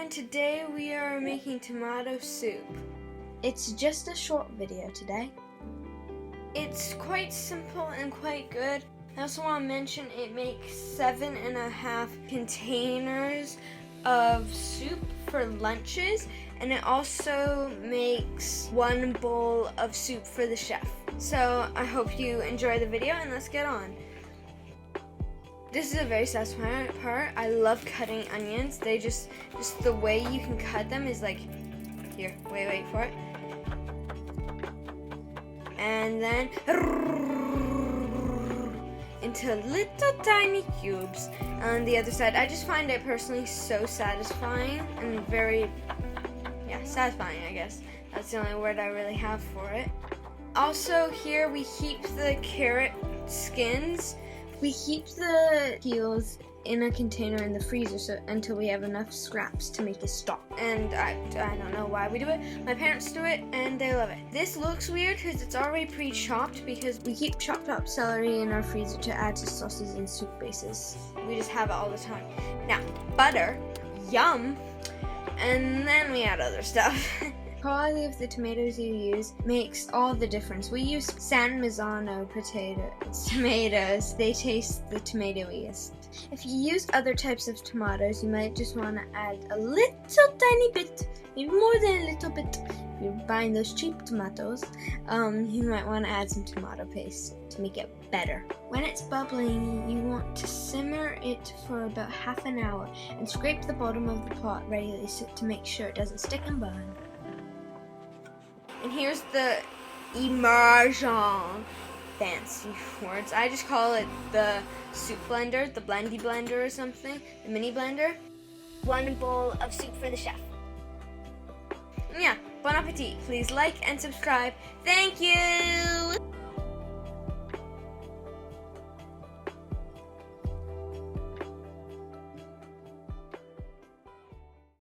everyone, today we are making tomato soup. It's just a short video today. It's quite simple and quite good. I also want to mention it makes 7.5 containers of soup for lunches, and it also makes 1 bowl of soup for the chef. So I hope you enjoy the video, and let's get on. This is a very satisfying part. I love cutting onions. They just the way you can cut them is like, here, wait for it. And then into little tiny cubes. On the other side, I just find it personally so satisfying and very, satisfying, I guess. That's the only word I really have for it. Also here we keep the carrot skins. We keep the peels in a container in the freezer until we have enough scraps to make a stock. And I don't know why we do it. My parents do it and they love it. This looks weird because it's already pre-chopped because we keep chopped up celery in our freezer to add to sauces and soup bases. We just have it all the time. Now, butter, yum, and then we add other stuff. Quality of the tomatoes you use makes all the difference. We use San Marzano tomatoes. They taste the tomatoiest. If you use other types of tomatoes, you might just want to add a little tiny bit, maybe more than a little bit. If you're buying those cheap tomatoes, you might want to add some tomato paste to make it better. When it's bubbling, you want to simmer it for about half an hour and scrape the bottom of the pot regularly to make sure it doesn't stick and burn. And here's the immersion, fancy words. I just call it the soup blender, the blendy blender or something, the mini blender. 1 bowl of soup for the chef. Yeah, bon appetit. Please like and subscribe. Thank you!